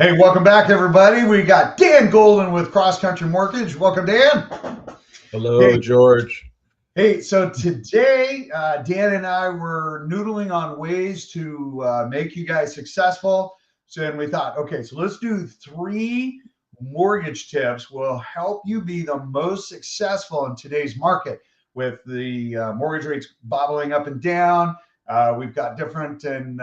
Hey, welcome back, everybody. We got Dan Golden with CrossCountry Mortgage. Welcome, Dan. Hello, Hey, George. so today, Dan and I were noodling on ways to make you guys successful. And we thought, okay, so let's do 3 mortgage tips will help you be the most successful in today's market with the mortgage rates bobbling up and down. We've got different loan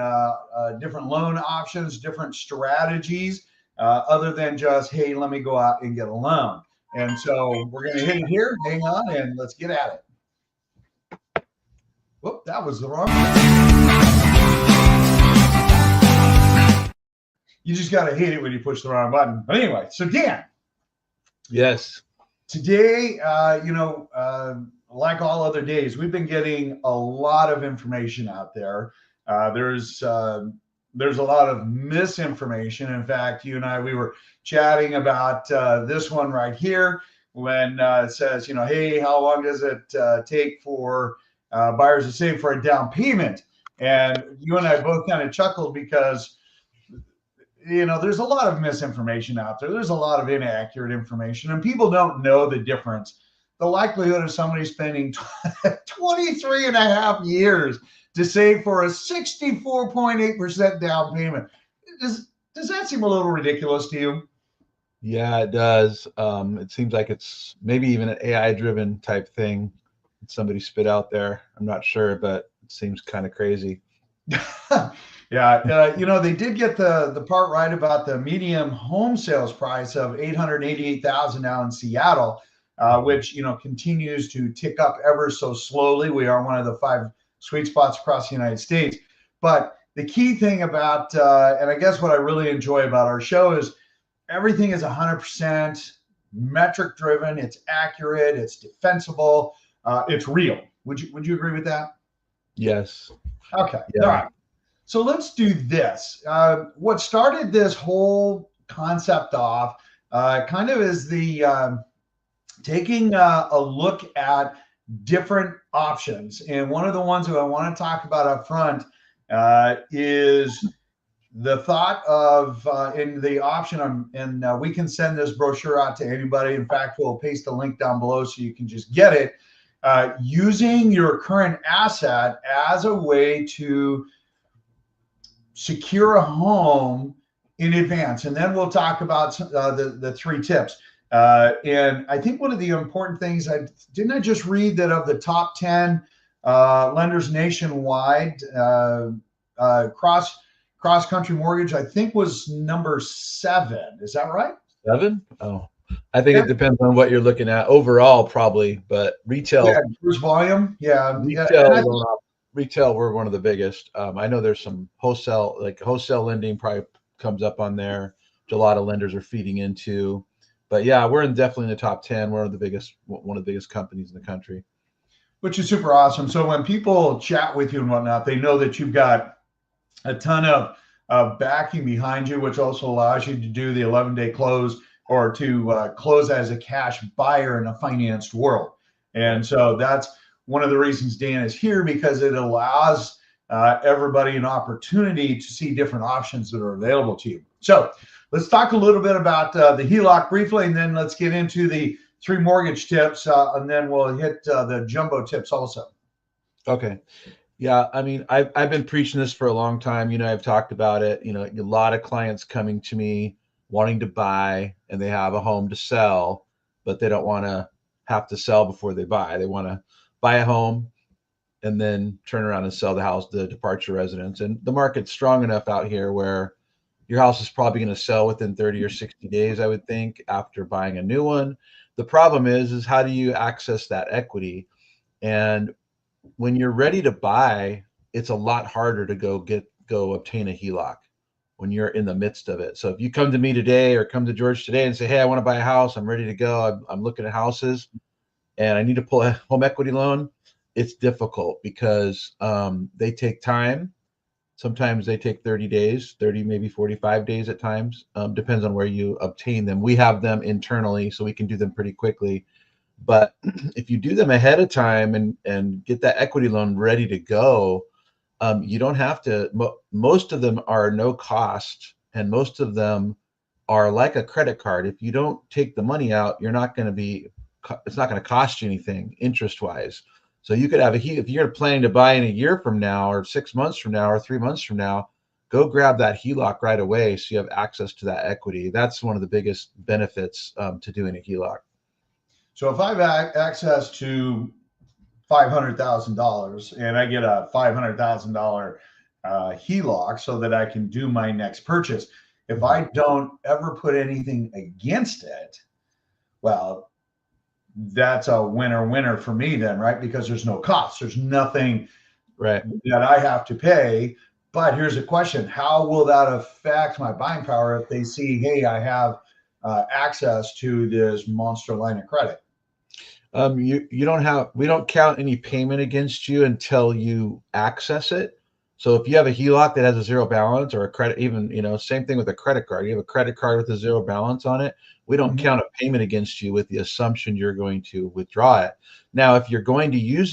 options, different strategies, other than just, hey, let me go out and get a loan. And so we're going to hit it here. Hang on, and let's get at it. Whoop, that was the wrong one. You just got to hate it when you push the wrong button. But anyway, so Dan. Yes. Today, like all other days, we've been getting a lot of information out there. There's a lot of misinformation. In fact, you and I, we were chatting about this one right here when it says, hey, how long does it take for buyers to save for a down payment? And you and I both kind of chuckled because there's a lot of misinformation out there. There's a lot of inaccurate information, and people don't know the difference. The likelihood of somebody spending 23 and a half years to save for a 64.8% down payment. Does that seem a little ridiculous to you? Yeah, it does. It seems like it's maybe even an AI-driven type thing somebody spit out there. I'm not sure, but it seems kind of crazy. Yeah, they did get the part right about the median home sales price of $888,000 now in Seattle, which continues to tick up ever so slowly. We are one of the 5 sweet spots across the United States. But the key thing about, and I guess what I really enjoy about our show is everything is 100% metric driven. It's accurate. It's defensible. It's real. Would you agree with that? Yes. Okay. Yeah. All right. So let's do this. What started this whole concept off kind of is the taking a look at different options. And one of the ones that I want to talk about up front is the thought of in the option, and we can send this brochure out to anybody. In fact, we'll paste the link down below so you can just get it. Using your current asset as a way to secure a home in advance. And then we'll talk about the 3 tips. And I think one of the important things, I just read that of the top 10 lenders nationwide, CrossCountry Mortgage, I think, was number 7. Is that right? 7? Oh, I think it depends on what you're looking at overall, probably, but retail. Yeah, first volume. Yeah. Retail, we're one of the biggest. I know there's some wholesale lending probably comes up on there, which a lot of lenders are feeding into. But yeah, we're definitely in the top 10. We're one of the biggest companies in the country. Which is super awesome. So when people chat with you and whatnot, they know that you've got a ton of backing behind you, which also allows you to do the 11-day close or to close as a cash buyer in a financed world. And so that's one of the reasons Dan is here, because it allows everybody an opportunity to see different options that are available to you. So let's talk a little bit about the HELOC briefly, and then let's get into the 3 mortgage tips, and then we'll hit the jumbo tips also. Okay. Yeah, I mean, I've been preaching this for a long time. I've talked about it. A lot of clients coming to me wanting to buy, and they have a home to sell, but they don't want to have to sell before they buy. They want to buy a home and then turn around and sell the house, the departure residence. And the market's strong enough out here where your house is probably going to sell within 30 or 60 days, I would think, after buying a new one. The problem is how do you access that equity? And when you're ready to buy, it's a lot harder to go obtain a HELOC when you're in the midst of it. So if you come to me today or come to George today and say, hey, I want to buy a house, I'm ready to go, I'm looking at houses, and I need to pull a home equity loan, it's difficult because they take time. Sometimes they take 30 days, 30, maybe 45 days at times. Depends on where you obtain them. We have them internally, so we can do them pretty quickly. But if you do them ahead of time and get that equity loan ready to go, you don't have to. Most of them are no cost, and most of them are like a credit card. If you don't take the money out, you're not going to be, it's not going to cost you anything interest wise. So you could have if you're planning to buy in a year from now or 6 months from now or 3 months from now, go grab that HELOC right away so you have access to that equity. That's one of the biggest benefits to doing a HELOC. So if I have access to $500,000 and I get a $500,000 HELOC so that I can do my next purchase, if I don't ever put anything against it, well, that's a winner for me then, right? Because there's no cost, there's nothing right that I have to pay. But here's a question: how will that affect my buying power if they see, hey, I have access to this monster line of credit? You don't have, we don't count any payment against you until you access it. So if you have a HELOC that has a zero balance, or a credit, even, same thing with a credit card, you have a credit card with a zero balance on it, we don't count a payment against you with the assumption you're going to withdraw it. Now, if you're going to use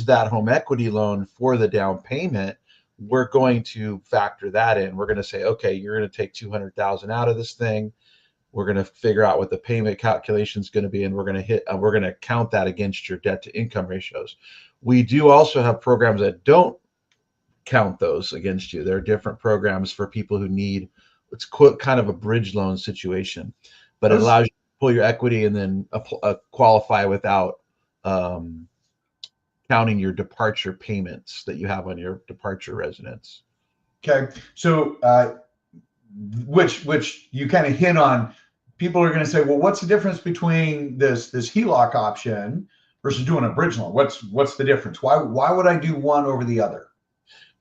that home equity loan for the down payment, we're going to factor that in. We're going to say, okay, you're going to take 200,000 out of this thing. We're going to figure out what the payment calculation is going to be, and we're going to count that against your debt to income ratios. We do also have programs that don't count those against you. There are different programs for people who need, it's kind of a bridge loan situation, but it allows you to pull your equity and then qualify without counting your departure payments that you have on your departure residence. Okay, so which you kind of hit on. People are going to say, well, what's the difference between this HELOC option versus doing a bridge loan? What's the difference? Why would I do one over the other?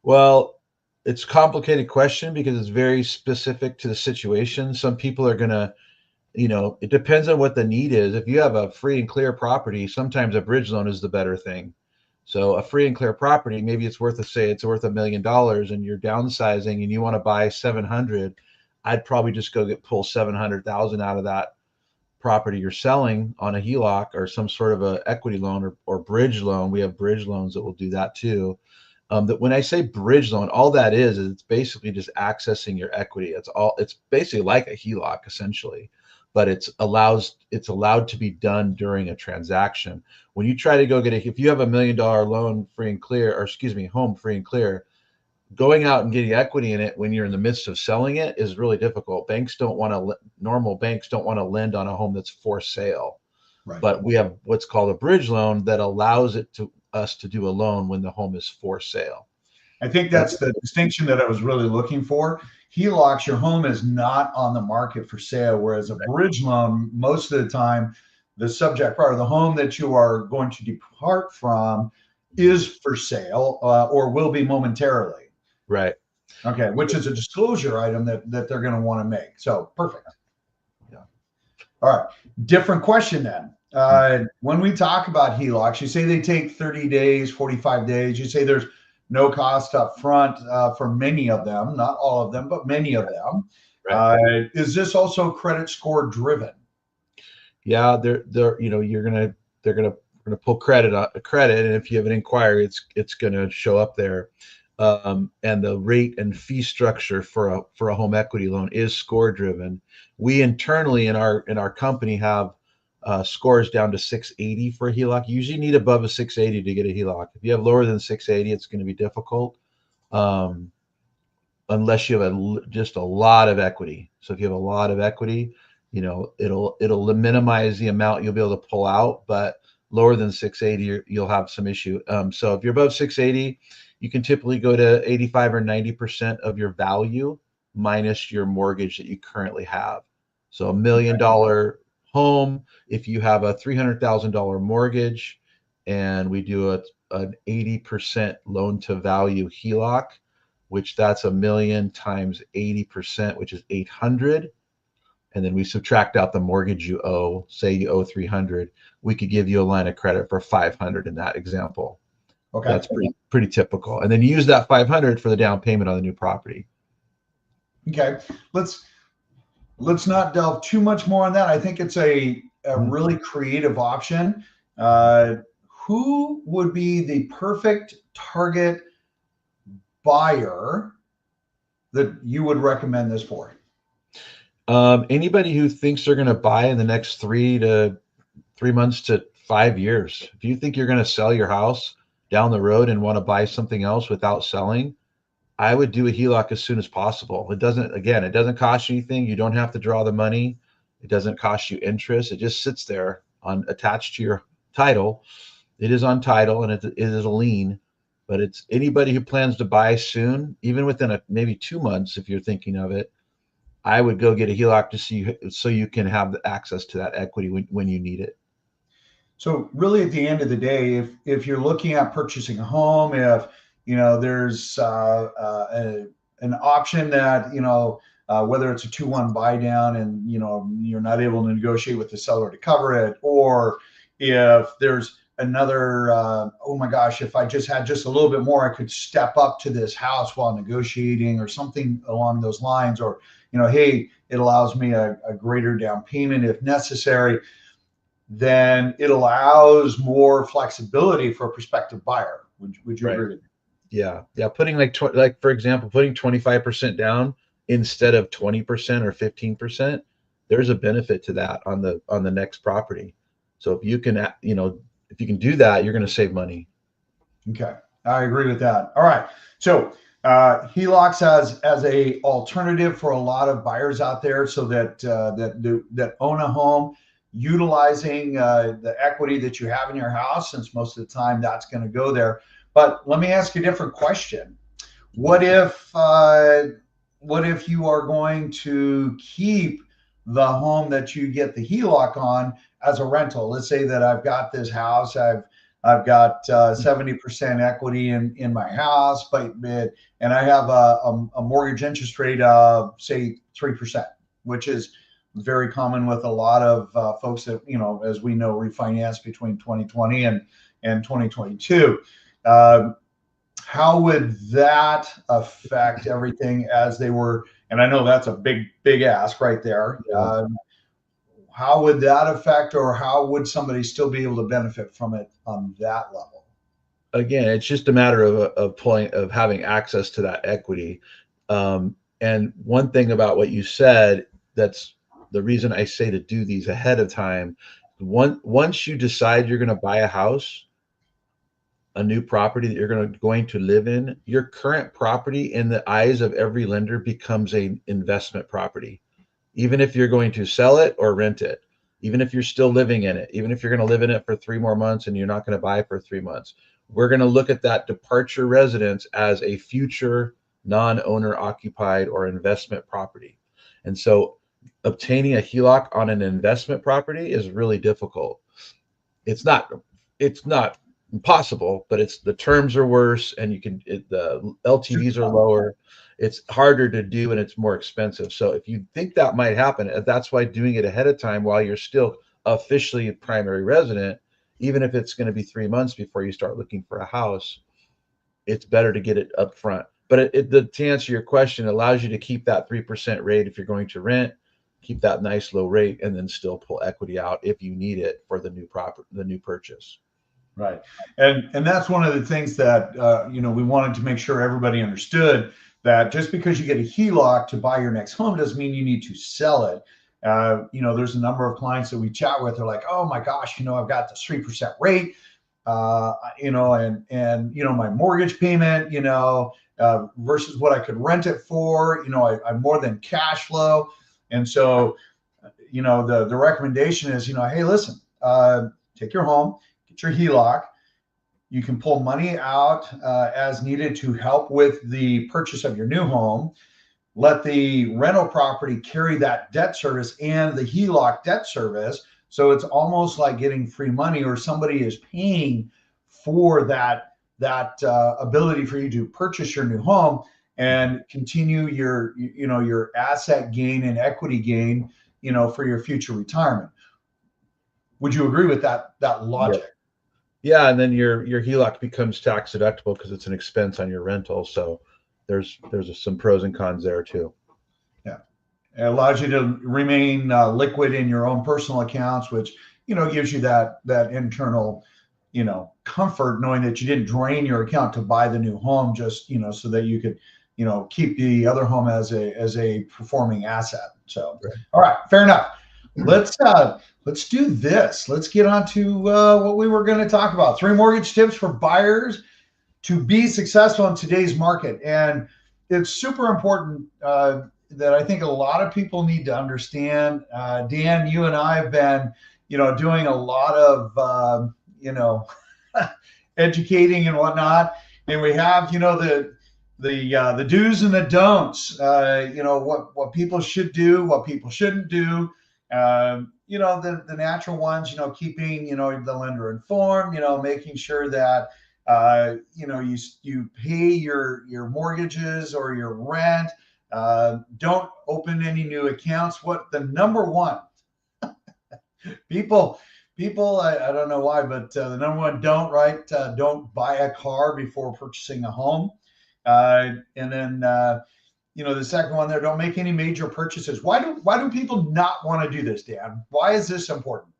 Well, it's a complicated question because it's very specific to the situation. Some people are going to, it depends on what the need is. If you have a free and clear property, sometimes a bridge loan is the better thing. So a free and clear property, maybe it's worth $1 million and you're downsizing and you want to buy 700. I'd probably just pull 700,000 out of that property you're selling on a HELOC or some sort of a equity loan or bridge loan. We have bridge loans that will do that too. That when I say bridge loan, all that is it's basically just accessing your equity. It's basically like a HELOC essentially, but it's allowed to be done during a transaction. When you try to go if you have $1 million loan free and clear, or excuse me, home free and clear, going out and getting equity in it when you're in the midst of selling it is really difficult. Normal banks don't want to lend on a home that's for sale. Right. But we have what's called a bridge loan that allows us to do a loan when the home is for sale. I think that's the distinction that I was really looking for. HELOCs, your home is not on the market for sale, whereas a bridge loan, most of the time, the subject part of the home that you are going to depart from is for sale or will be momentarily. Right. Okay, which is a disclosure item that they're going to want to make. So perfect. Yeah. All right. Different question then. When we talk about HELOCs, you say they take 30 days, 45 days. You say there's no cost up front for many of them, not all of them, but many of them. Right. Is this also credit score driven? Yeah, they're they're gonna pull credit, and if you have an inquiry, it's gonna show up there. And the rate and fee structure for a home equity loan is score driven. We internally in our company have scores down to 680 for a HELOC. You usually need above a 680 to get a HELOC. If you have lower than 680, it's going to be difficult unless you have just a lot of equity. So if you have a lot of equity, it'll minimize the amount you'll be able to pull out, but lower than 680, you'll have some issue. So if you're above 680, you can typically go to 85 or 90% of your value minus your mortgage that you currently have. So $1 million home, if you have a $300,000 mortgage and we do an 80% loan to value HELOC, which that's $1 million times 80%, which is 800. And then we subtract out the mortgage you owe, say you owe 300, we could give you a line of credit for 500 in that example. Okay. That's pretty typical. And then you use that 500 for the down payment on the new property. Okay. Let's not delve too much more on that. I think it's a really creative option. Who would be the perfect target buyer that you would recommend this for? Anybody who thinks they're going to buy in the next 3 months to 5 years, if you think you're going to sell your house down the road and want to buy something else without selling, I would do a HELOC as soon as possible. It doesn't cost you anything. You don't have to draw the money. It doesn't cost you interest. It just sits there on attached to your title. It is on title and it is a lien, but it's anybody who plans to buy soon, even within maybe 2 months, if you're thinking of it, I would go get a HELOC to see so you can have the access to that equity when you need it. So really, at the end of the day, if you're looking at purchasing a home, if there's an option that whether it's a 2-1 buy down and you're not able to negotiate with the seller to cover it, or if there's another oh my gosh, if I just had just a little bit more, I could step up to this house while negotiating or something along those lines, or hey, it allows me a greater down payment if necessary, then it allows more flexibility for a prospective buyer. Would you Right. agree with me? Yeah. Putting like for example, putting 25% down instead of 20% or 15%, there's a benefit to that on the next property. So if you can, if you can do that, you're going to save money. Okay, I agree with that. All right, so HELOCs as a alternative for a lot of buyers out there, so that own a home, utilizing the equity that you have in your house, since most of the time that's going to go there. But let me ask you a different question. What if you are going to keep the home that you get the HELOC on as a rental? Let's say that I've got this house, I've got 70% equity in my house, and I have a mortgage interest rate of say 3%, which is very common with a lot of folks that as we know, refinance between 2020 and 2022. How would that affect everything as they were? And I know that's a big ask right there. Yeah. How would that affect, or how would somebody still be able to benefit from it on that level? Again, it's just a matter of having access to that equity. And one thing about what you said, that's the reason I say to do these ahead of time. Once you decide you're going to buy a house, a new property that you're going to live in, your current property in the eyes of every lender becomes an investment property. Even if you're going to sell it or rent it, even if you're still living in it, even if you're going to live in it for 3 more months and you're not going to buy for 3 months, we're going to look at that departure residence as a future non-owner occupied or investment property. And so obtaining a HELOC on an investment property is really difficult. It's not impossible, but the terms are worse and the LTVs are lower. It's harder to do and it's more expensive. So if you think that might happen, that's why doing it ahead of time while you're still officially a primary resident, even if it's going to be 3 months before you start looking for a house, it's better to get it up front. But to answer your question, it allows you to keep that 3% rate if you're going to rent, keep that nice low rate, and then still pull equity out if you need it for the new purchase. Right. And that's one of the things that we wanted to make sure everybody understood, that just because you get a HELOC to buy your next home doesn't mean you need to sell it. There's a number of clients that we chat with. They're like, oh my gosh, I've got this 3% rate, and my mortgage payment, versus what I could rent it for, I'm more than cash flow. And so, the recommendation is, hey, listen, take your home, get your HELOC. You can pull money out as needed to help with the purchase of your new home. Let the rental property carry that debt service and the HELOC debt service. So it's almost like getting free money, or somebody is paying for that ability for you to purchase your new home and continue your asset gain and equity gain, for your future retirement. Would you agree with that logic? Yeah, and then your HELOC becomes tax deductible because it's an expense on your rental. So there's some pros and cons there too. Yeah, it allows you to remain liquid in your own personal accounts, which gives you that internal comfort, knowing that you didn't drain your account to buy the new home, just so that you could keep the other home as a performing asset. So, Right. all right, fair enough. Let's do this. Let's get on to what we were going to talk about. 3 mortgage tips for buyers to be successful in today's market. And it's super important that I think a lot of people need to understand. Dan, you and I have been, doing a lot of, educating and whatnot. And we have, the do's and the don'ts, what people should do, what people shouldn't do. The natural ones, keeping, the lender informed, making sure that, you pay your mortgages or your rent. Don't open any new accounts. What the number one people, I don't know why, but the number one don't buy a car before purchasing a home. And then the second one there, don't make any major purchases. Why do people not want to do this, Dan? Why is this important?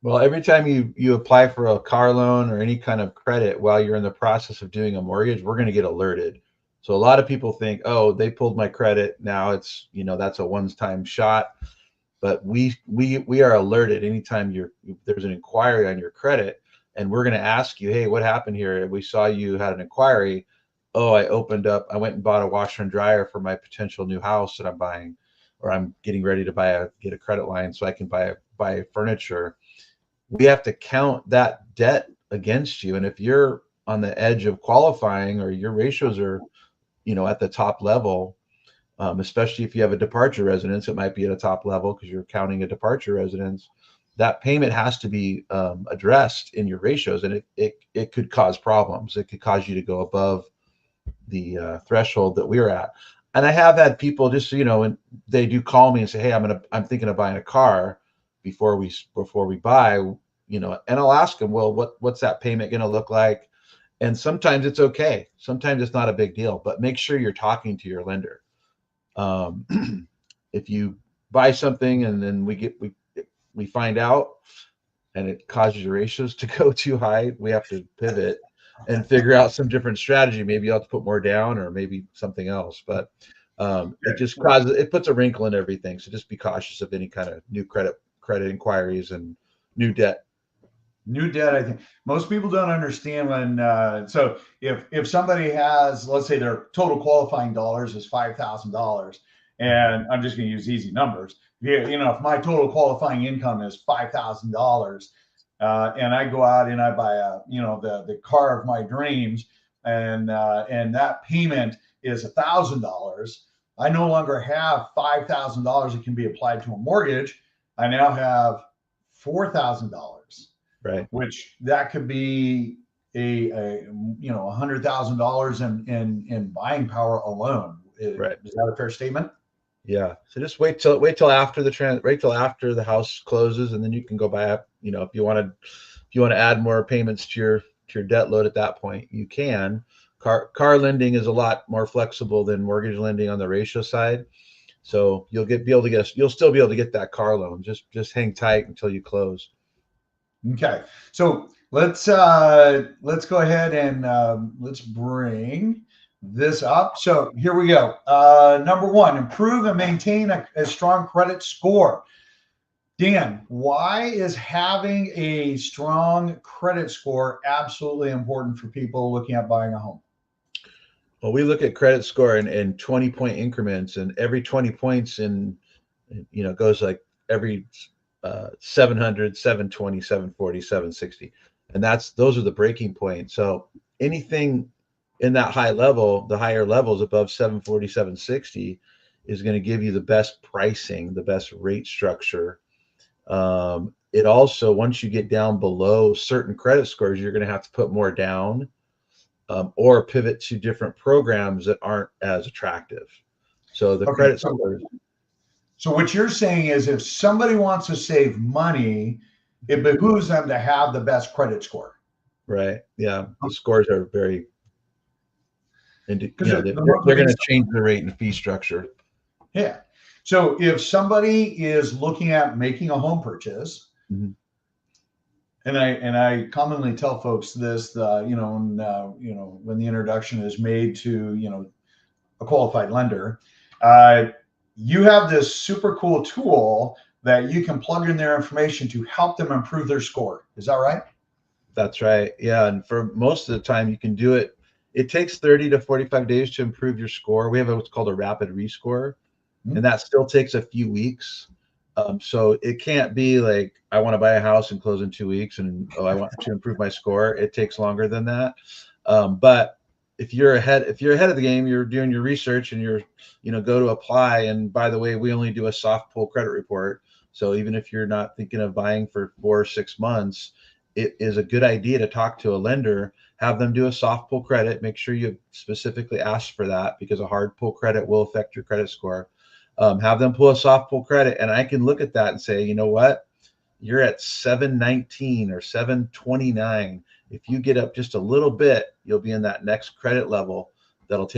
Well, every time you apply for a car loan or any kind of credit while you're in the process of doing a mortgage, we're going to get alerted. So a lot of people think, oh, they pulled my credit. Now it's, that's a one-time shot. But we are alerted anytime there's an inquiry on your credit, and we're going to ask you, hey, what happened here? We saw you had an inquiry. Oh, I went and bought a washer and dryer for my potential new house that I'm buying, or I'm getting ready to get a credit line so I can buy furniture. We have to count that debt against you. And if you're on the edge of qualifying or your ratios are, at the top level, especially if you have a departure residence, it might be at a top level because you're counting a departure residence. That payment has to be addressed in your ratios, and it could cause problems. It could cause you to go above the threshold that we're at. And I have had people just, and they do call me and say, hey, I'm thinking of buying a car before we buy, and I'll ask them, well, what's that payment going to look like? And sometimes it's okay. Sometimes it's not a big deal, but make sure you're talking to your lender. If you buy something and then we find out and it causes your ratios to go too high, we have to pivot and figure out some different strategy. Maybe you'll have to put more down or maybe something else, but it puts a wrinkle in everything. So just be cautious of any kind of new credit inquiries and new debt. I think most people don't understand when, so if somebody has, let's say their total qualifying dollars is $5,000, and I'm just going to use easy numbers. If my total qualifying income is $5,000, and I go out and I buy the car of my dreams, and that payment is $1,000, I no longer have $5,000 that can be applied to a mortgage. I now have $4,000. Right. Which that could be $100,000 in buying power alone. Right. Is that a fair statement? Yeah. So just wait till after the house closes, and then you can go buy up. If you want to add more payments to your debt load at that point, you can. Car lending is a lot more flexible than mortgage lending on the ratio side. So you'll still be able to get that car loan. Just hang tight until you close. Okay, so let's go ahead and let's bring this up. So here we go. Number one, improve and maintain a strong credit score. Dan, why is having a strong credit score absolutely important for people looking at buying a home? Well, we look at credit score in 20-point increments, and every 20 points goes like every 700, 720, 740, 760. And those are the breaking points. So anything in that high level, the higher levels above 740, 760 is going to give you the best pricing, the best rate structure. It also, once you get down below certain credit scores, you're going to have to put more down or pivot to different programs that aren't as attractive. So the credit scores. So what you're saying is if somebody wants to save money, it behooves them to have the best credit score. Right. Yeah. The scores are very, they're going to change the rate and fee structure. Yeah. So if somebody is looking at making a home purchase, mm-hmm. and I commonly tell folks this, when the introduction is made to, a qualified lender, you have this super cool tool that you can plug in their information to help them improve their score. Is that right? That's right. Yeah. And for most of the time, you can do it. It takes 30 to 45 days to improve your score. We have what's called a rapid rescore, and that still takes a few weeks. So it can't be like, I want to buy a house and close in 2 weeks, and I want to improve my score. It takes longer than that. But if you're ahead of the game, you're doing your research and go to apply. And by the way, we only do a soft pull credit report. So even if you're not thinking of buying for 4 or 6 months, it is a good idea to talk to a lender, have them do a soft pull credit, make sure you specifically ask for that, because a hard pull credit will affect your credit score. Have them pull a soft pull credit, and I can look at that and say, you know what, you're at 719 or 729. If you get up just a little bit, you'll be in that next credit level that'll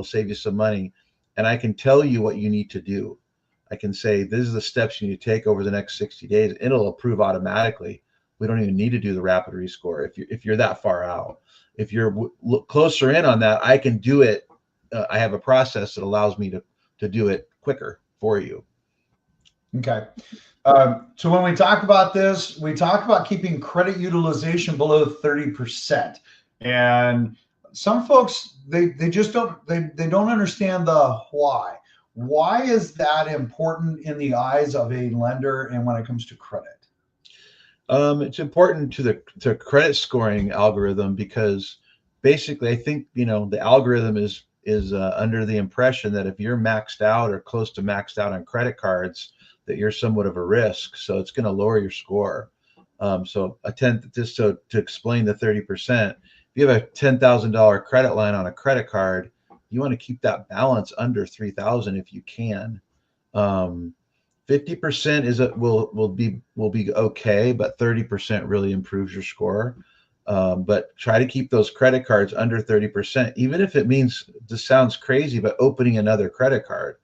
save you some money. And I can tell you what you need to do. I can say, this is the steps you need to take over the next 60 days. It'll approve automatically. We don't even need to do the rapid rescore if you're that far out. If you're closer in on that, I can do it. I have a process that allows me to do it quicker for you. Okay. So when we talk about this, we talk about keeping credit utilization below 30%. And some folks, they just don't understand the why. Why is that important in the eyes of a lender and when it comes to credit? It's important to the credit scoring algorithm, because basically, I think, the algorithm is under the impression that if you're maxed out or close to maxed out on credit cards, that you're somewhat of a risk. So it's going to lower your score. So to explain the 30%, if you have a $10,000 credit line on a credit card, you want to keep that balance under 3,000 if you can. 50% will be okay, but 30% really improves your score. But try to keep those credit cards under 30%, even if it means, this sounds crazy, but opening another credit card.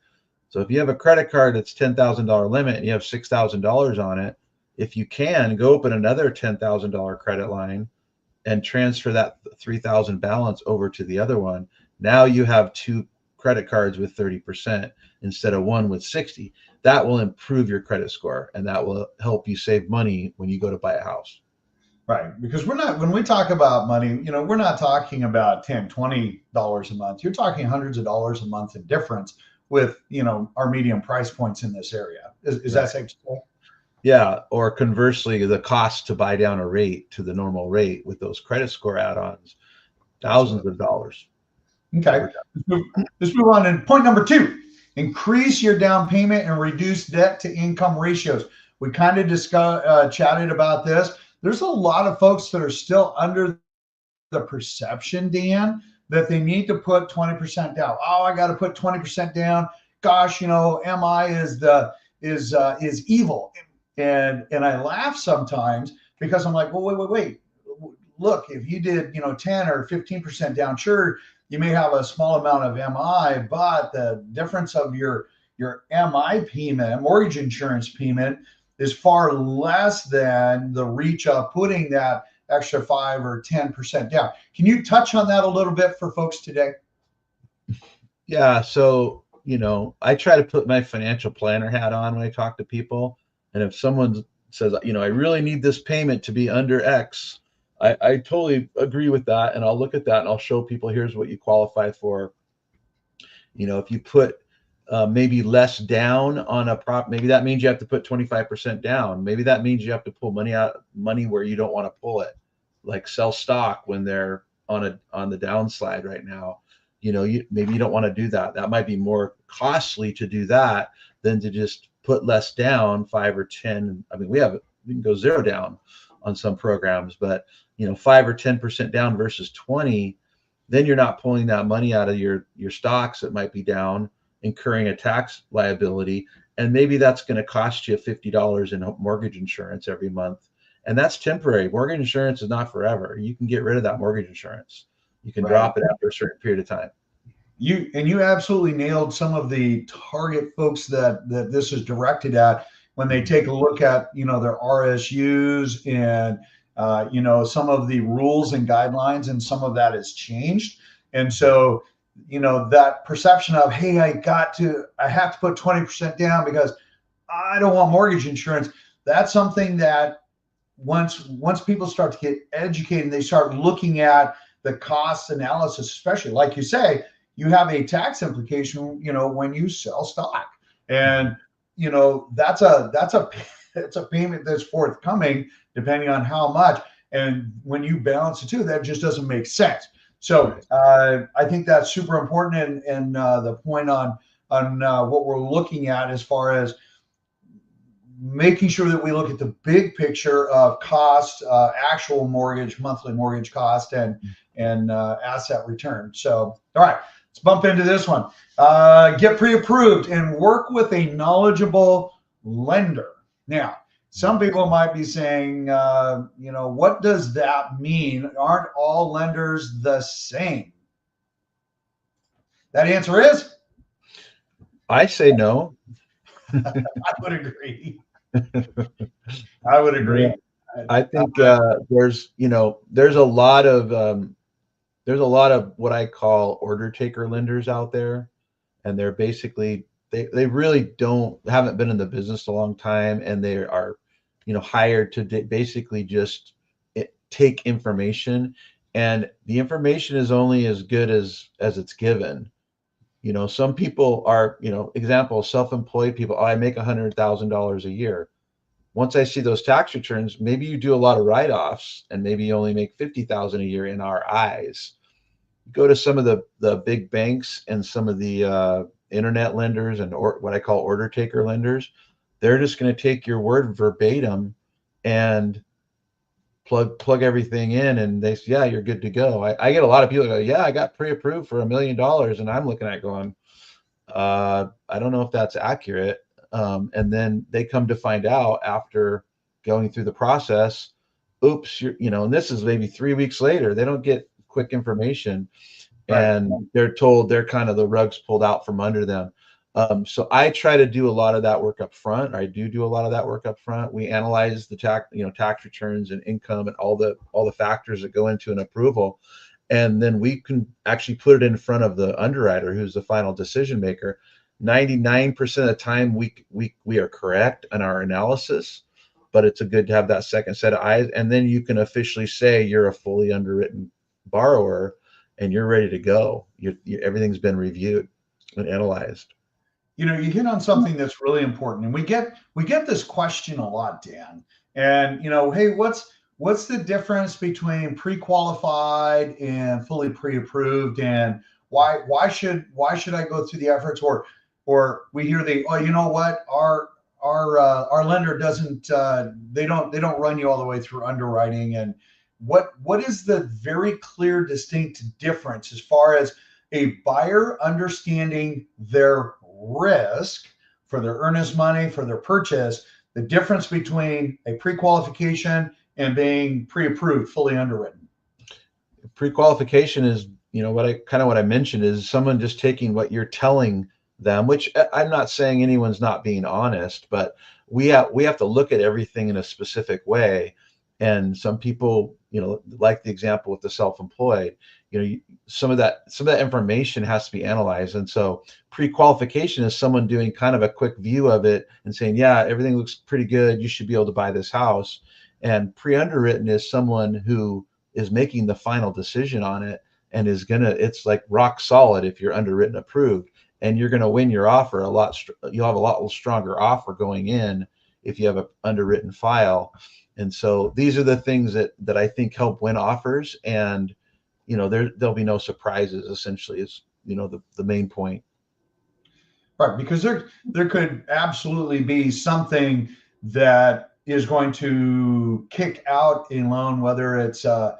So if you have a credit card that's $10,000 limit and you have $6,000 on it, if you can, go open another $10,000 credit line and transfer that 3,000 balance over to the other one. Now you have 2 credit cards with 30% instead of 1 with 60. That will improve your credit score, and that will help you save money when you go to buy a house. Right. Because when we talk about money, we're not talking about $10, $20 a month. You're talking hundreds of dollars a month in difference with, our medium price points in this area. Is that safe to say? Yeah. Or conversely, the cost to buy down a rate to the normal rate with those credit score add-ons, thousands of dollars. Okay. Let's move on. And point number 2, increase your down payment and reduce debt to income ratios. We kind of chatted about this. There's a lot of folks that are still under the perception, Dan, that they need to put 20% down. Oh, I got to put 20% down. Gosh, MI is evil. And I laugh sometimes because I'm like, well, wait. Look, if you did, 10 or 15% down, sure, you may have a small amount of MI, but the difference of your MI payment, mortgage insurance payment, is far less than the reach of putting that extra 5 or 10% down. Can you touch on that a little bit for folks today? Yeah. So, I try to put my financial planner hat on when I talk to people. And if someone says, I really need this payment to be under X, I totally agree with that. And I'll look at that and I'll show people, here's what you qualify for. If you put maybe less down on a prop, maybe that means you have to put 25% down. Maybe that means you have to pull money where you don't want to pull it, like sell stock when they're on the downslide right now. Maybe you don't want to do that. That might be more costly to do that than to just put less down, 5 or 10. I mean, we can go 0 down on some programs, but 5 or 10% down versus 20, then you're not pulling that money out of your stocks that might be down, incurring a tax liability. And maybe that's going to cost you $50 in mortgage insurance every month. And that's temporary. Mortgage insurance is not forever. You can get rid of that mortgage insurance. You can drop it after a certain period of time. You absolutely nailed some of the target folks that this is directed at when they take a look at, their RSUs and, some of the rules and guidelines, and some of that has changed. And so that perception of, hey, I have to put 20% down because I don't want mortgage insurance. That's something that once people start to get educated, they start looking at the cost analysis, especially like you say, you have a tax implication, when you sell stock, and that's a it's a payment that's forthcoming depending on how much. And when you balance the two, that just doesn't make sense. So I think that's super important, and the point on what we're looking at as far as making sure that we look at the big picture of cost, actual mortgage, monthly mortgage cost, and asset return. So, all right, let's bump into this one. Get pre-approved and work with a knowledgeable lender. Now, some people might be saying, what does that mean? Aren't all lenders the same? That answer is, I say no. I would agree. I would agree. Yeah. I think there's a lot of what I call order taker lenders out there, and they're basically they really haven't been in the business a long time, and they are hired to basically just take information, and the information is only as good as it's given. Some people are, example, self-employed people. Oh, I make $100,000 a year. Once I see those tax returns, maybe you do a lot of write-offs, and maybe you only make 50,000 a year in our eyes. You go to some of the big banks and some of the internet lenders and what I call order taker lenders. They're just going to take your word verbatim and plug everything in, and they say, yeah, you're good to go. I get a lot of people go, yeah, I got pre-approved for $1 million, and I'm looking at going, I don't know if that's accurate. And then they come to find out after going through the process, oops, and this is maybe 3 weeks later. They don't get quick information, and they're told they're kind of the rugs pulled out from under them. So I try to do a lot of that work up front. I do a lot of that work up front. We analyze the tax returns and income and all the factors that go into an approval. And then we can actually put it in front of the underwriter, who's the final decision maker. 99% of the time we are correct in our analysis, but it's a good to have that second set of eyes. And then you can officially say you're a fully underwritten borrower and you're ready to go. Everything's been reviewed and analyzed. You hit on something that's really important, and we get this question a lot, Dan. And hey, what's the difference between pre-qualified and fully pre-approved, and why should I go through the efforts? Or we hear our lender doesn't they don't run you all the way through underwriting. And what is the very clear distinct difference as far as a buyer understanding their risk for their earnest money, for their purchase, the difference between a pre-qualification and being pre-approved, fully underwritten? Pre-qualification is, what I mentioned, is someone just taking what you're telling them, which I'm not saying anyone's not being honest, but we have to look at everything in a specific way. And some people, like the example with the self-employed, some of that information has to be analyzed. And so pre-qualification is someone doing kind of a quick view of it and saying, yeah, everything looks pretty good, you should be able to buy this house. And pre-underwritten is someone who is making the final decision on it and it's like rock solid if you're underwritten approved, and you're going to win your offer you'll have a lot stronger offer going in if you have an underwritten file. And so these are the things that I think help win offers, and there'll be no surprises, essentially, is the main point. Right, because there could absolutely be something that is going to kick out a loan, whether it's a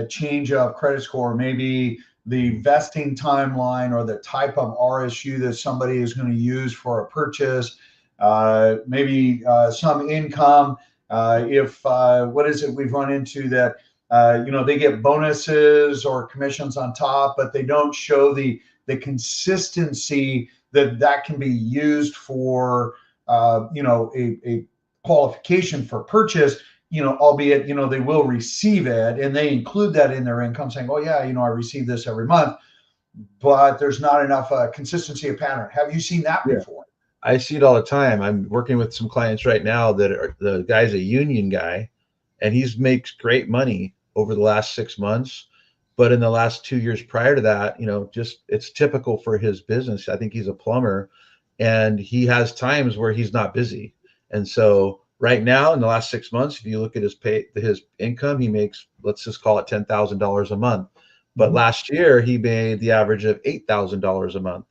change of credit score, maybe the vesting timeline or the type of RSU that somebody is going to use for a purchase, maybe some income. If what is it we've run into that they get bonuses or commissions on top, but they don't show the consistency that can be used for a qualification for purchase, albeit they will receive it, and they include that in their income, saying, oh yeah, I receive this every month. but there's not enough consistency of pattern. Have you seen that Yeah. before? I see it all the time. I'm working with some clients right now that are the guy's a union guy, and he's makes great money over the last 6 months. But in the last 2 years prior to that, just it's typical for his business. I think he's a plumber, and he has times where he's not busy. And so right now, in the last 6 months, if you look at his income, he makes, let's just call it $10,000 a month. But last year, he made the average of $8,000 a month.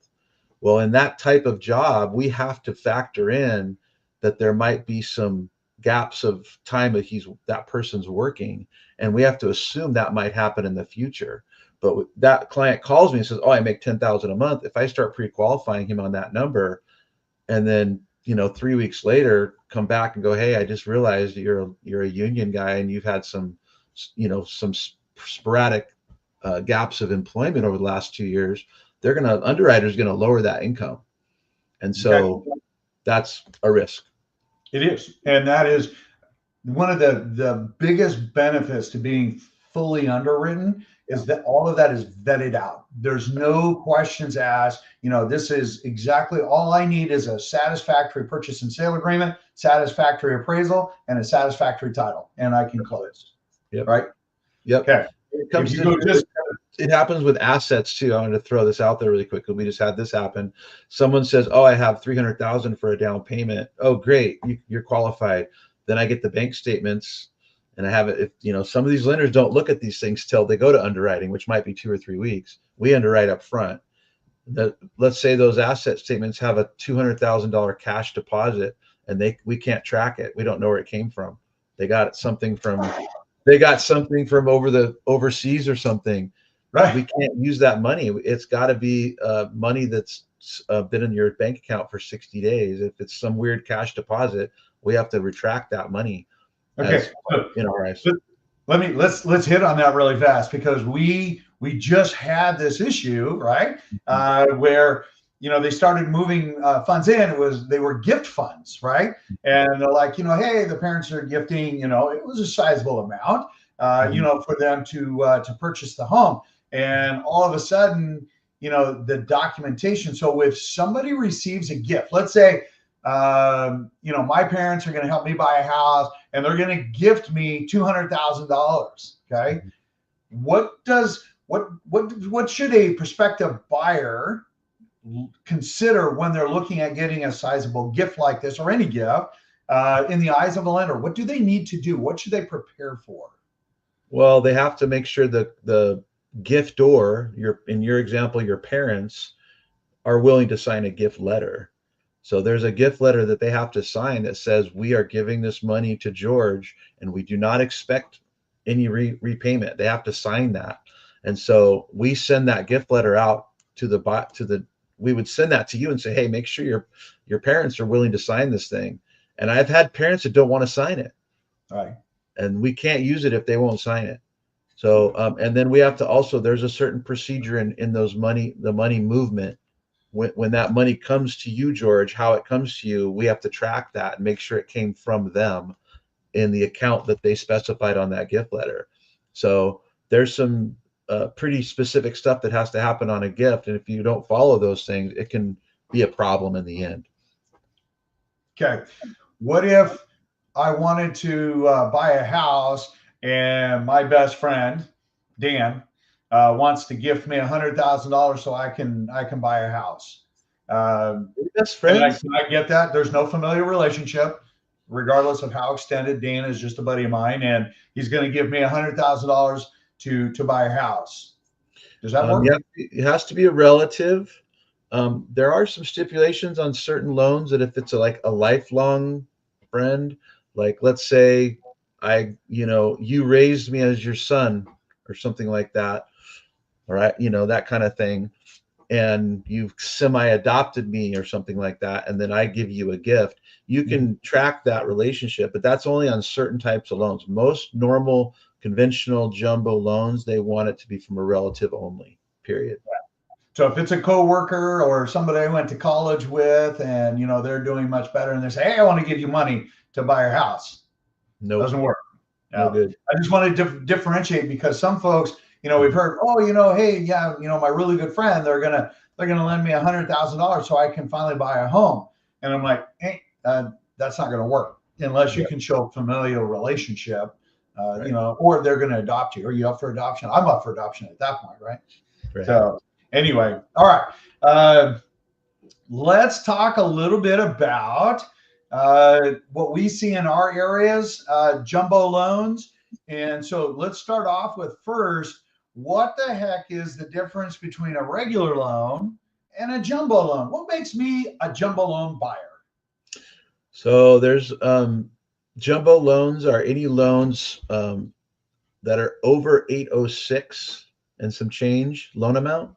Well, in that type of job, we have to factor in that there might be some gaps of time that person's working, and we have to assume that might happen in the future. But that client calls me and says, "Oh, I make 10,000 a month." If I start pre-qualifying him on that number, and then 3 weeks later come back and go, "Hey, I just realized you're a union guy and you've had some sporadic gaps of employment over the last 2 years," underwriter's gonna lower that income, and so that's a risk. It is, and that is one of the biggest benefits to being fully underwritten is that all of that is vetted out. There's no questions asked. This is exactly all I need is a satisfactory purchase and sale agreement, satisfactory appraisal, and a satisfactory title, and I can close. Yep. Right? Yep. Okay. It happens with assets too. I wanted to throw this out there really quickly. We just had this happen. Someone says, "Oh, I have 300,000 for a down payment." Oh, great, you're qualified. Then I get the bank statements, and I have it. Some of these lenders don't look at these things till they go to underwriting, which might be 2 or 3 weeks. We underwrite up front. Let's say those asset statements have a $200,000 cash deposit, and we can't track it. We don't know where it came from. They got something from overseas or something. Right. We can't use that money. It's got to be money that's been in your bank account for 60 days. If it's some weird cash deposit, we have to retract that money. Okay. In our eyes. Let's hit on that really fast, because we just had this issue, right? Where they started moving funds in. They were gift funds, right? And they're like, hey, the parents are gifting. It was a sizable amount, for them to purchase the home. And all of a sudden, the documentation. So if somebody receives a gift, let's say, my parents are going to help me buy a house, and they're going to gift me $200,000. Okay, what should a prospective buyer consider when they're looking at getting a sizable gift like this, or any gift, in the eyes of a lender? What do they need to do? What should they prepare for? Well, they have to make sure that the giftor, in your example, your parents, are willing to sign a gift letter. So there's a gift letter that they have to sign that says, "We are giving this money to George, and we do not expect any repayment." They have to sign that. And so we send that gift letter out we would send that to you and say, "Hey, make sure your parents are willing to sign this thing." And I've had parents that don't want to sign it. Right. And we can't use it if they won't sign it. So, and then we have to also, there's a certain procedure in the money movement. When that money comes to you, George, how it comes to you, we have to track that and make sure it came from them in the account that they specified on that gift letter. So there's some pretty specific stuff that has to happen on a gift. And if you don't follow those things, it can be a problem in the end. Okay. What if I wanted to buy a house, and my best friend, Dan, wants to gift me $100,000 so I can buy a house? Best friends? Can I get that? There's no familiar relationship, regardless of how extended. Dan is just a buddy of mine, and he's going to give me $100,000 to buy a house. Does that work? Yeah, it has to be a relative. There are some stipulations on certain loans that if it's like a lifelong friend, like let's say you raised me as your son or something like that, all right, that kind of thing, and you've semi-adopted me or something like that, and then I give you a gift, you can track that relationship, but that's only on certain types of loans. Most normal, conventional jumbo loans, they want it to be from a relative only, period. So if it's a coworker or somebody I went to college with, and they're doing much better, and they say, "Hey, I want to give you money to buy a house," Nope. Doesn't work. No good. I just want to differentiate, because some folks We've heard, oh, hey, yeah, my really good friend, they're gonna lend me $100,000 so I can finally buy a home. And I'm like, hey, that's not going to work unless you Right. can show a familial relationship, Right. or they're going to adopt you. Are you up for adoption? I'm up for adoption at that point, right? Right. So anyway, all right. Let's talk a little bit about what we see in our areas, jumbo loans. And so let's start off with first, what the heck is the difference between a regular loan and a jumbo loan? What makes me a jumbo loan buyer? So there's jumbo loans are any loans that are over 806 and some change loan amount.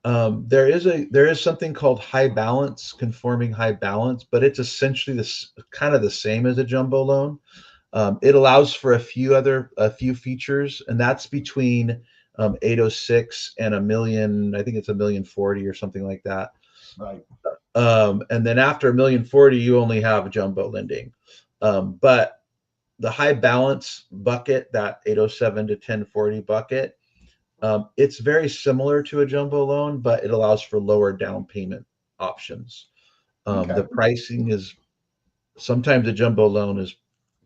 There is something called high balance, conforming high balance, but it's essentially this kind of the same as a jumbo loan. It allows for a few features, and that's between 806 and a million. I think it's 1,040,000 or something like that. Right. And then after 1,040,000, you only have jumbo lending. But the high balance bucket, that 807 to 1040 bucket, it's very similar to a jumbo loan, but it allows for lower down payment options. Okay. The pricing is sometimes a jumbo loan is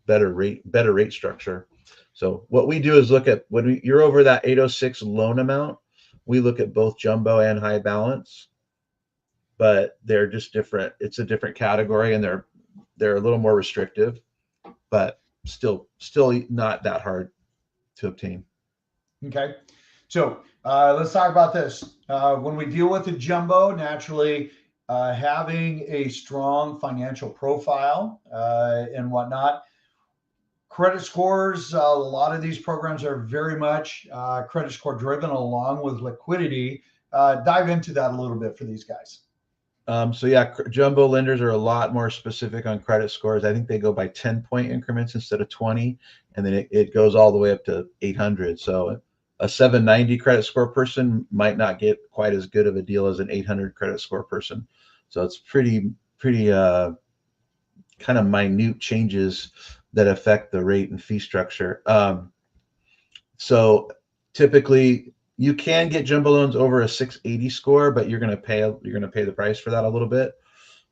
better rate structure. So what we do is look at you're over that 806 loan amount, we look at both jumbo and high balance, but they're just different. It's a different category, and they're a little more restrictive, but still not that hard to obtain. Okay. So let's talk about this. When we deal with the jumbo, naturally, having a strong financial profile and whatnot, credit scores, a lot of these programs are very much credit score driven along with liquidity. Dive into that a little bit for these guys. So yeah, jumbo lenders are a lot more specific on credit scores. I think they go by 10-point increments instead of 20, and then it goes all the way up to 800. So a 790 credit score person might not get quite as good of a deal as an 800 credit score person. So it's pretty kind of minute changes that affect the rate and fee structure. So typically you can get jumbo loans over a 680 score, but you're going to pay the price for that a little bit,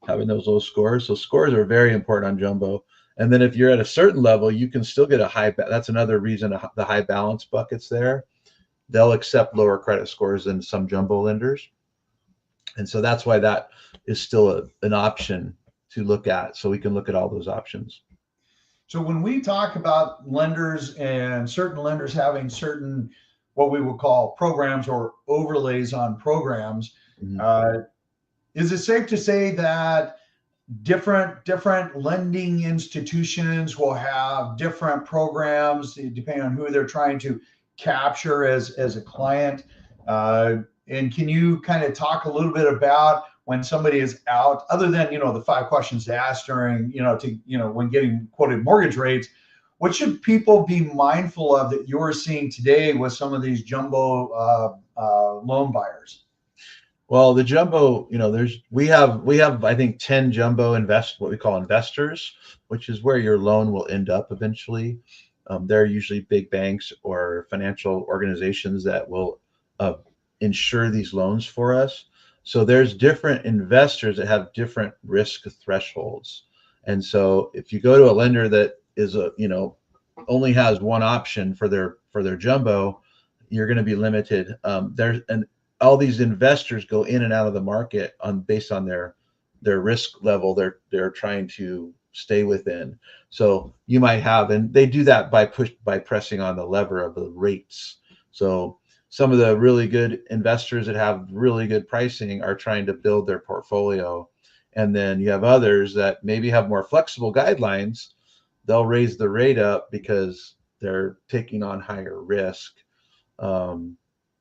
having those low scores. So scores are very important on jumbo. And then if you're at a certain level, you can still get a high. That's another reason the high balance buckets there. They'll accept lower credit scores than some jumbo lenders, and so that's why that is still an option to look at. So we can look at all those options. So when we talk about lenders and certain lenders having certain what we would call programs or overlays on programs, Mm-hmm. is it safe to say that different lending institutions will have different programs depending on who they're trying to capture as a client? And can you kind of talk a little bit about when somebody is out, other than the 5 questions asked during when getting quoted mortgage rates, what should people be mindful of that you're seeing today with some of these jumbo loan buyers? Well, the jumbo, we have I think 10 jumbo what we call investors, which is where your loan will end up eventually. They're usually big banks or financial organizations that will insure these loans for us. So there's different investors that have different risk thresholds. And so if you go to a lender that is only has one option for their jumbo, you're going to be limited. All these investors go in and out of the market based on their risk level they're trying to stay within. So you might have, and they do that by pressing on the lever of the rates. So some of the really good investors that have really good pricing are trying to build their portfolio. And then you have others that maybe have more flexible guidelines. They'll raise the rate up because they're taking on higher risk.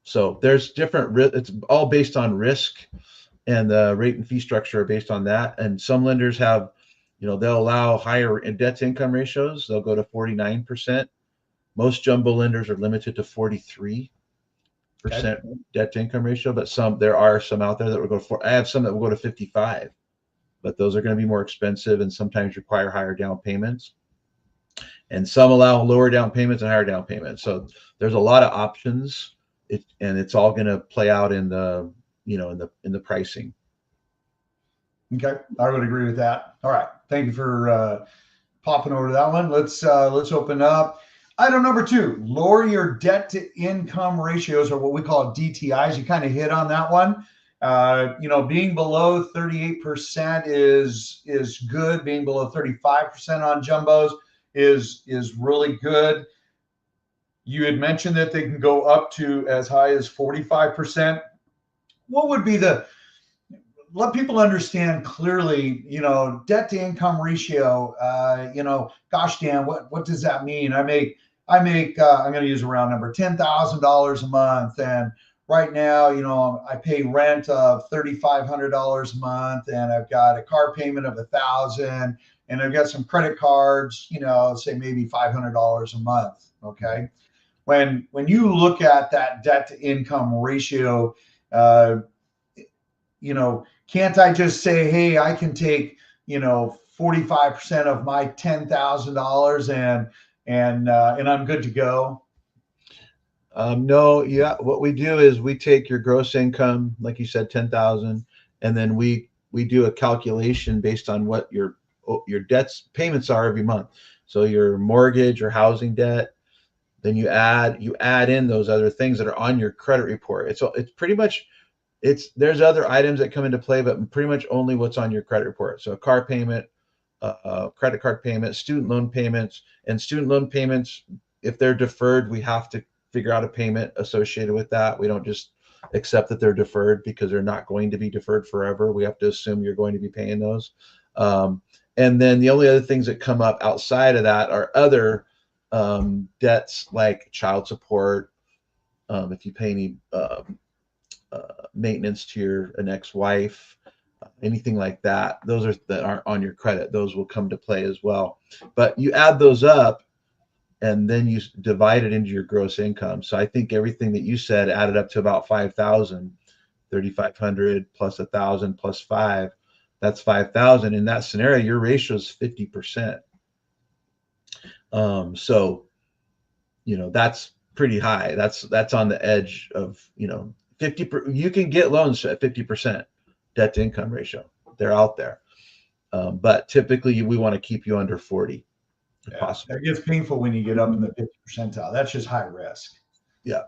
So there's different it's all based on risk, and the rate and fee structure are based on that. And some lenders have, they'll allow higher debt to income ratios. They'll go to 49%. Most jumbo lenders are limited to 43% debt to income ratio, but there are some out there that will go for, I have some that will go to 55, but those are going to be more expensive and sometimes require higher down payments. and some allow lower down payments and higher down payments. So there's a lot of options, and it's all going to play out in the in the pricing. Okay, I would agree with that. All right, thank you for popping over to that one. Let's open up. Item number 2: lower your debt to income ratios, or what we call DTIs. You kind of hit on that one. Being below 38% is good. Being below 35% on jumbos is really good. You had mentioned that they can go up to as high as 45%. What would be let people understand clearly, debt to income ratio, gosh, Dan, what does that mean? I make, I'm going to use a round number, $10,000 a month. And right now, I pay rent of $3,500 a month, and I've got a car payment of $1,000, and I've got some credit cards, say maybe $500 a month. Okay. When you look at that debt to income ratio, can't I just say, hey, I can take, 45% of my $10,000 and I'm good to go? No, yeah. What we do is we take your gross income, like you said, 10,000, and then we do a calculation based on what your debts payments are every month. So your mortgage or housing debt, then you add in those other things that are on your credit report. It's pretty much there's other items that come into play, but pretty much only what's on your credit report. So a car payment, credit card payment, student loan payments, and student loan payments, if they're deferred, we have to figure out a payment associated with that. We don't just accept that they're deferred because they're not going to be deferred forever. We have to assume you're going to be paying those. And then the only other things that come up outside of that are other debts like child support. If you pay any maintenance to an ex-wife, anything like that, that aren't on your credit, those will come to play as well. But you add those up and then you divide it into your gross income. So I think everything that you said added up to about 5,000, 3,500 plus 1,000 plus 5, that's 5,000. In that scenario, your ratio is 50%. So, that's pretty high. That's on the edge of, 50. You can get loans at 50% debt to income ratio. They're out there. But typically we want to keep you under 40 if possible. It gets painful when you get up in the 50 percentile. That's just high risk. Yeah.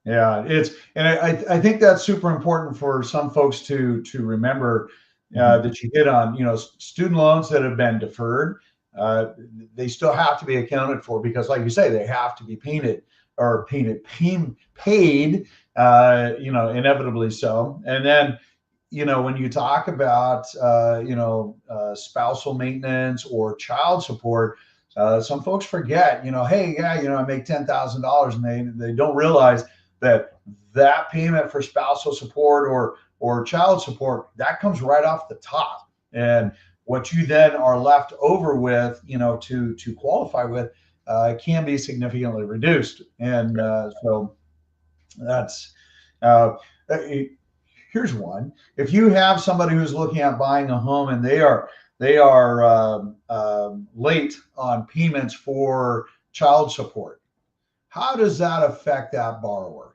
I think that's super important for some folks to remember, that you hit on, student loans that have been deferred. They still have to be accounted for because, like you say, they have to be paid, inevitably so. And then, when you talk about, spousal maintenance or child support, some folks forget, hey, yeah, I make $10,000, and they don't realize that payment for spousal support or child support, that comes right off the top. And what you then are left over with, to qualify with, can be significantly reduced. And so that's, here's one. If you have somebody who's looking at buying a home and they are late on payments for child support, how does that affect that borrower?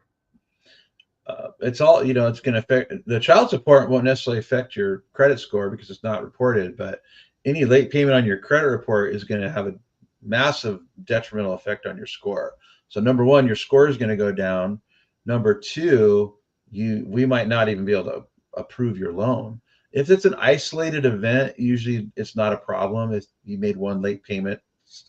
It's all, it's going to affect the child support. Won't necessarily affect your credit score because it's not reported, but any late payment on your credit report is going to have a massive detrimental effect on your score. So number one, your score is going to go down. Number two, we might not even be able to approve your loan. If it's an isolated event, usually it's not a problem. If you made one late payment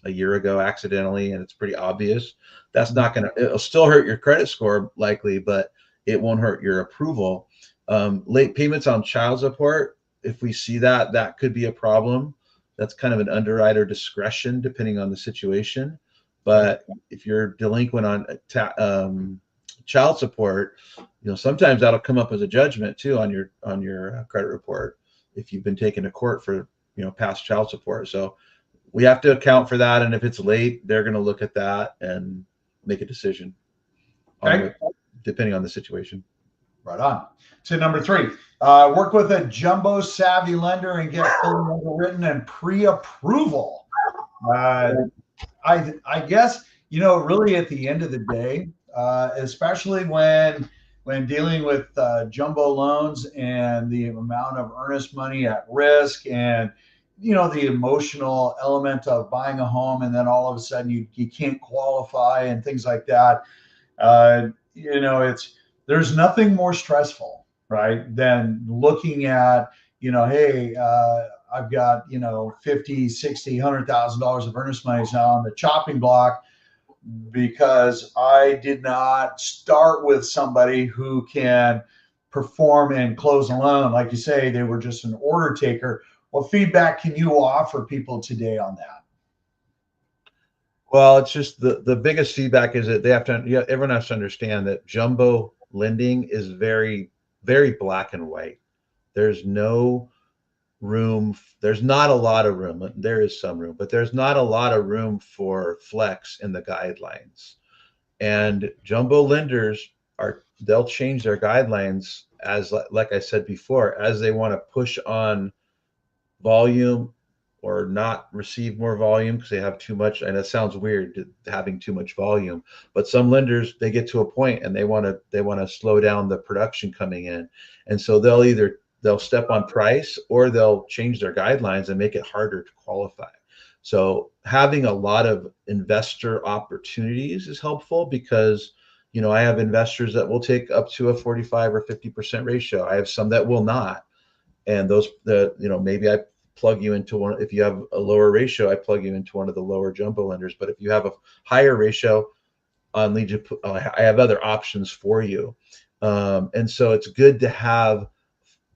a year ago accidentally and it's pretty obvious, that's not going to, it'll still hurt your credit score likely, but it won't hurt your approval. Late payments on child support, if we see that could be a problem. That's kind of an underwriter discretion depending on the situation. But if you're delinquent on child support, sometimes that'll come up as a judgment too on your credit report if you've been taken to court for past child support. So we have to account for that, and if it's late, they're going to look at that and make a decision. Okay. Depending on the situation. Right on. So number 3, work with a jumbo savvy lender and get fully underwritten and pre-approval. I guess, really at the end of the day, especially when dealing with jumbo loans and the amount of earnest money at risk, and the emotional element of buying a home and then all of a sudden you can't qualify and things like that. It's there's nothing more stressful, right, than looking at, hey, I've got, 50, 60, $100,000 of earnest money now on the chopping block because I did not start with somebody who can perform and close a loan. Like you say, they were just an order taker. What feedback can you offer people today on that? Well, it's just the biggest feedback is that they have to, everyone has to understand that jumbo lending is very, very black and white. There's no room. There's not a lot of room. There is some room, but there's not a lot of room for flex in the guidelines. And jumbo lenders they'll change their guidelines as, like I said before, as they want to push on volume or not receive more volume because they have too much. And it sounds weird having too much volume, but some lenders, they get to a point and they want to slow down the production coming in. And so they'll step on price or they'll change their guidelines and make it harder to qualify. So having a lot of investor opportunities is helpful because, I have investors that will take up to a 45 or 50% ratio. I have some that will not. And maybe I plug you into one. If you have a lower ratio, I plug you into one of the lower jumbo lenders. But if you have a higher ratio, I have other options for you. And so it's good to have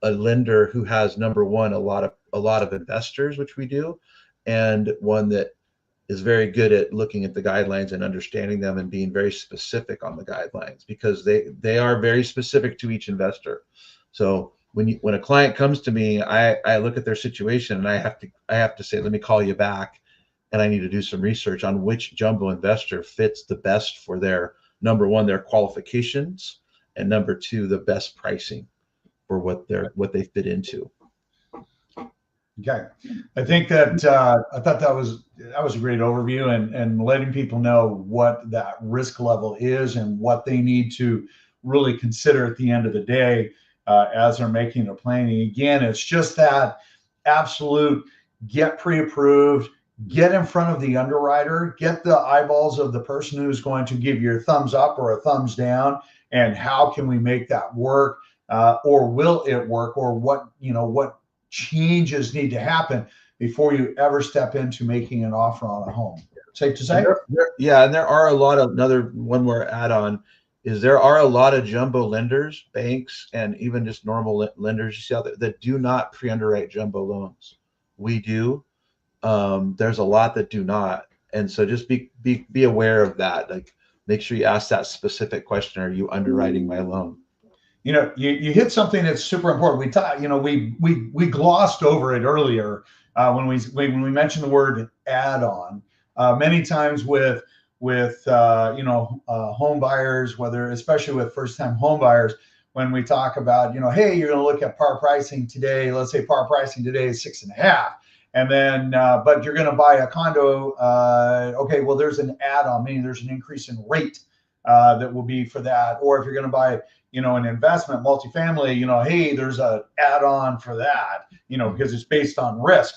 a lender who has, number one, a lot of investors, which we do, and one that is very good at looking at the guidelines and understanding them and being very specific on the guidelines because they are very specific to each investor. So when a client comes to me, I look at their situation and I have to say, let me call you back, and I need to do some research on which jumbo investor fits the best for their, number one, their qualifications, and number two, the best pricing for what they fit into. Okay, I think that I thought that was a great overview, and letting people know what that risk level is and what they need to really consider at the end of the day as they're making their planning. Again, it's just that absolute get pre-approved, get in front of the underwriter, get the eyeballs of the person who's going to give you a thumbs up or a thumbs down, and how can we make that work, or will it work, or what changes need to happen before you ever step into making an offer on a home. Safe to say? And there are a lot of, one more add-on is there are a lot of jumbo lenders, banks, and even just normal lenders you see out there that do not pre-underwrite jumbo loans. We do. There's a lot that do not. And so just be aware of that. Like, make sure you ask that specific question. Are you underwriting my loan? You hit something that's super important. We talked, we glossed over it earlier when we mentioned the word add-on. Many times with home buyers, especially with first-time home buyers, when we talk about, hey, you're going to look at par pricing today. Let's say par pricing today is 6.5, and then but you're going to buy a condo. Okay, well, there's an add-on, meaning there's an increase in rate that will be for that. Or if you're going to buy an investment multifamily, hey, there's a add-on for that, because it's based on risk.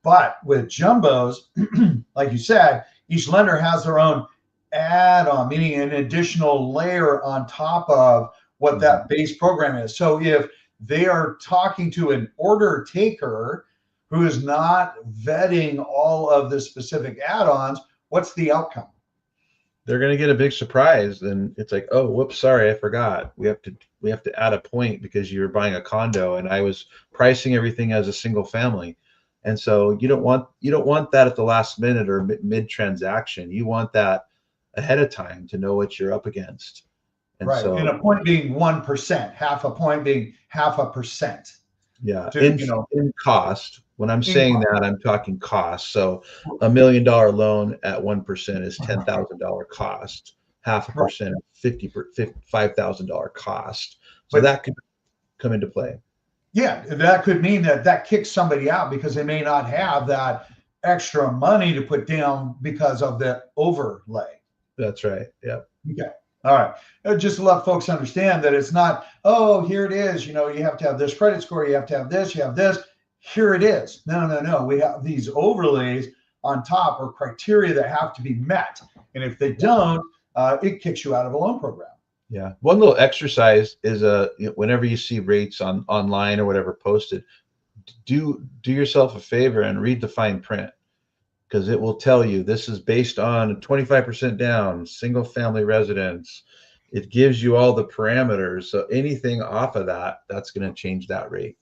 But with jumbos, like you said, each lender has their own add-on, meaning an additional layer on top of what that base program is. So if they are talking to an order taker who is not vetting all of the specific add-ons, what's the outcome? They're going to get a big surprise, and it's like, oh, whoops, sorry, I forgot. We have to add a point because you're buying a condo, and I was pricing everything as a single family. And so you don't want that at the last minute or mid transaction. You want that ahead of time to know what you're up against. And right, so, and a point being 1%, half a point being 0.5%. Yeah, in cost. When I'm saying that, I'm talking cost. So $1 million loan at 1% is $10,000 cost. 0.5% is $5,000 cost. So that could come into play. Yeah, that could mean that kicks somebody out because they may not have that extra money to put down because of the overlay. That's right. Yeah. Okay. All right. Just to let folks understand that it's not, oh, here it is. You have to have this credit score. You have to have this. You have this. Here it is. No, no, no. We have these overlays on top, or criteria that have to be met. And if they don't, it kicks you out of a loan program. Yeah. One little exercise is whenever you see rates online or whatever posted, do yourself a favor and read the fine print, because it will tell you this is based on 25% down, single family residence. It gives you all the parameters. So anything off of that, that's going to change that rate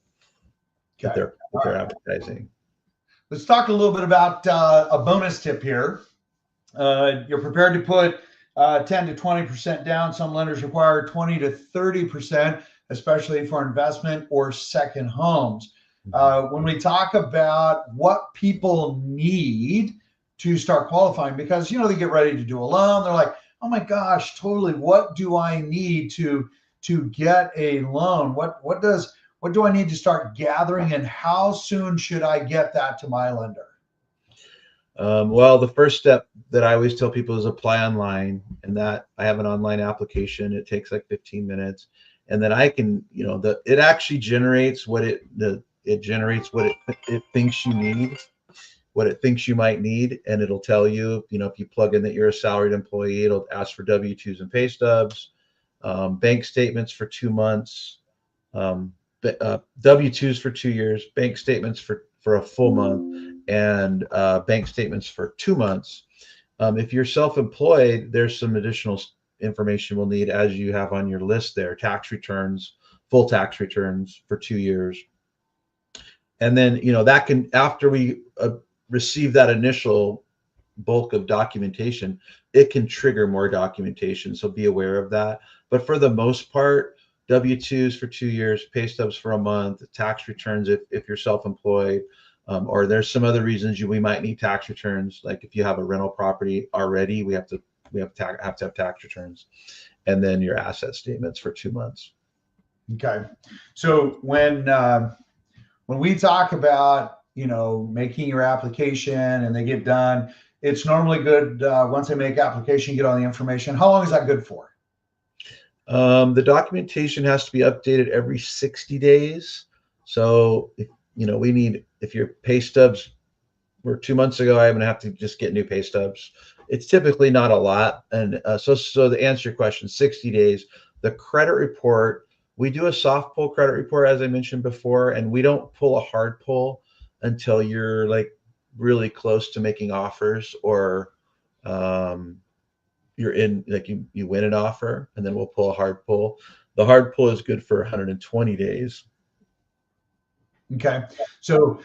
that they're advertising. Let's talk a little bit about a bonus tip here. You're prepared to put 10 to 20% down. Some lenders require 20 to 30%, especially for investment or second homes. When we talk about what people need to start qualifying, because they get ready to do a loan, they're like, oh my gosh, totally, what do I need to get a loan? What do I need to start gathering, and how soon should I get that to my lender? Well, the first step that I always tell people is apply online, and that I have an online application. It takes like 15 minutes, and then I can, it actually generates what it generates what it thinks you need, what it thinks you might need, and it'll tell you, if you plug in that you're a salaried employee, it'll ask for W-2s and pay stubs, bank statements for 2 months, W-2s for 2 years, bank statements for a full month, and bank statements for 2 months. If you're self-employed, there's some additional information we'll need, as you have on your list there: tax returns, full tax returns for 2 years. And then, that can, after we receive that initial bulk of documentation, it can trigger more documentation. So be aware of that. But for the most part, W-2s for 2 years, pay stubs for a month, tax returns if you're self-employed, or there's some other reasons we might need tax returns. Like if you have a rental property already, we have to have tax returns, and then your asset statements for 2 months. Okay. So when we talk about, making your application and they get done, it's normally good once they make application, get all the information. How long is that good for? The documentation has to be updated every 60 days. So if your pay stubs were 2 months ago, I'm going to have to just get new pay stubs. It's typically not a lot. And so to answer your question, 60 days. The credit report, we do a soft pull credit report, as I mentioned before, and we don't pull a hard pull until you're like really close to making offers, or you're in, like you win an offer, and then we'll pull a hard pull. The hard pull is good for 120 days. Okay. So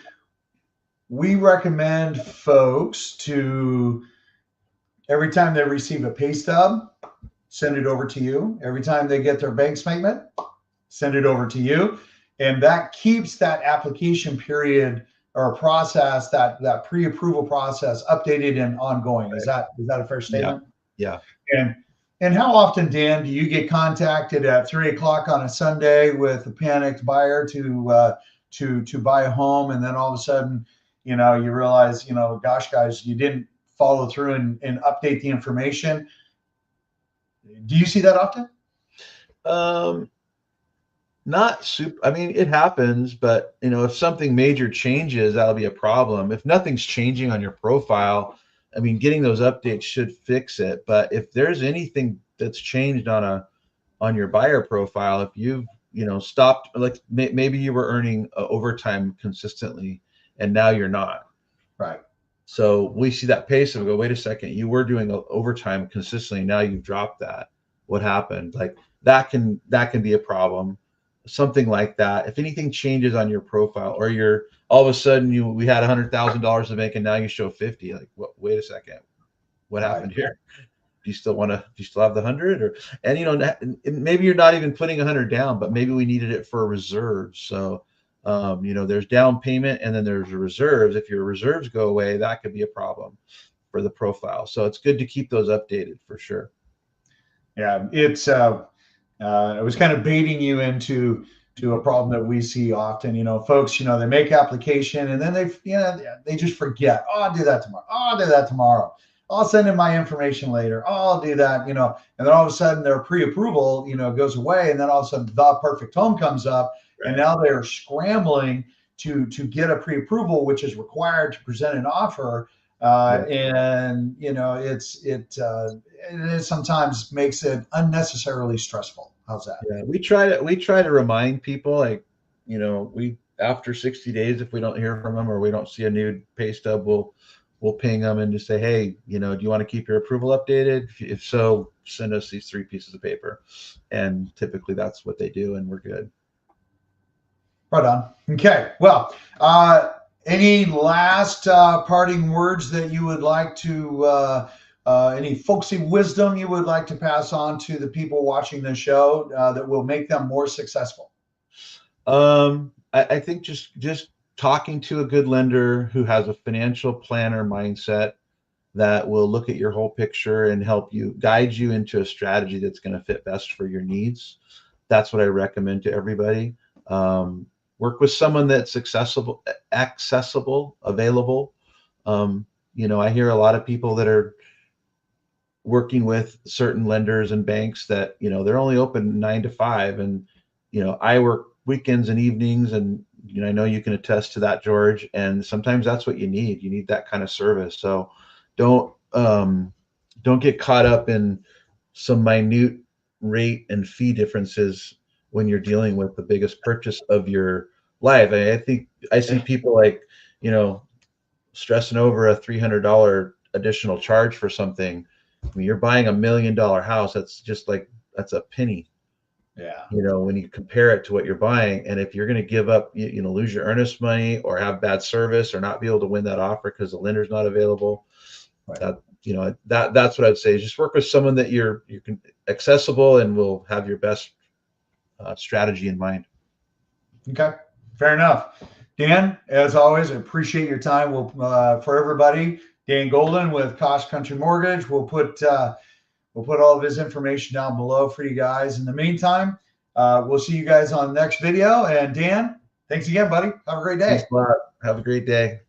we recommend folks to, every time they receive a pay stub, send it over to you. Every time they get their bank statement, send it over to you. And that keeps that application period or process, that pre-approval process, updated and ongoing. Right. Is that a fair statement? Yeah. And how often, Dan, do you get contacted at 3:00 on a Sunday with a panicked buyer to buy a home, and then all of a sudden, you realize, gosh, guys, you didn't follow through and update the information? Do you see that often? Not super. I mean, it happens, but if something major changes, that'll be a problem. If nothing's changing on your profile, I mean, getting those updates should fix it. But if there's anything that's changed on your buyer profile, if you've stopped, like maybe you were earning overtime consistently and now you're not. Right. So we see that pace and we go, wait a second, you were doing overtime consistently, now you've dropped that. What happened? Like that can be a problem. Something like that. If anything changes on your profile, or you're all of a sudden we had $100,000 to make and now you show 50, like wait a second, what happened here? Do you still have the 100? And maybe you're not even putting 100 down, but maybe we needed it for a reserve. So there's down payment and then there's reserves. If your reserves go away, that could be a problem for the profile. So it's good to keep those updated for sure. Yeah, it's I was kind of baiting you into to a problem that we see often. Folks, they make application and then they just forget. Oh, I'll do that tomorrow. Oh, I'll do that tomorrow. I'll send in my information later. Oh, I'll do that. And then all of a sudden their pre-approval, goes away, and then all of a sudden the perfect home comes up, Right. and now they're scrambling to get a pre-approval, which is required to present an offer. And it sometimes makes it unnecessarily stressful. How's that? Yeah, we try to remind people, like, we, after 60 days, if we don't hear from them or we don't see a new pay stub, we'll ping them and just say, hey, do you want to keep your approval updated? If so, send us these 3 pieces of paper. And typically that's what they do, and we're good. Right on. Okay. Well, any last parting words that you would like to, any folksy wisdom you would like to pass on to the people watching the show that will make them more successful? I think just talking to a good lender who has a financial planner mindset that will look at your whole picture and help you guide you into a strategy that's going to fit best for your needs. That's what I recommend to everybody. Work with someone that's accessible, available. I hear a lot of people that are working with certain lenders and banks that, they're only open 9 to 5. And, I work weekends and evenings, and, I know you can attest to that, George. And sometimes that's what you need. You need that kind of service. So don't get caught up in some minute rate and fee differences when you're dealing with the biggest purchase of your life. I think I see people like, stressing over a $300 additional charge for something. I mean, you're buying $1 million house. That's a penny. Yeah. When you compare it to what you're buying, and if you're going to give up, lose your earnest money or have bad service or not be able to win that offer because the lender's not available, right. That's what I'd say. Just work with someone that you can accessible and will have your best strategy in mind. Okay, fair enough. Dan, as always, I appreciate your time. We'll for everybody, Dan Golden with CrossCountry Mortgage. We'll put all of his information down below for you guys. In the meantime, we'll see you guys on the next video. And Dan, thanks again, buddy. Have a great day. Thanks a lot. Have a great day.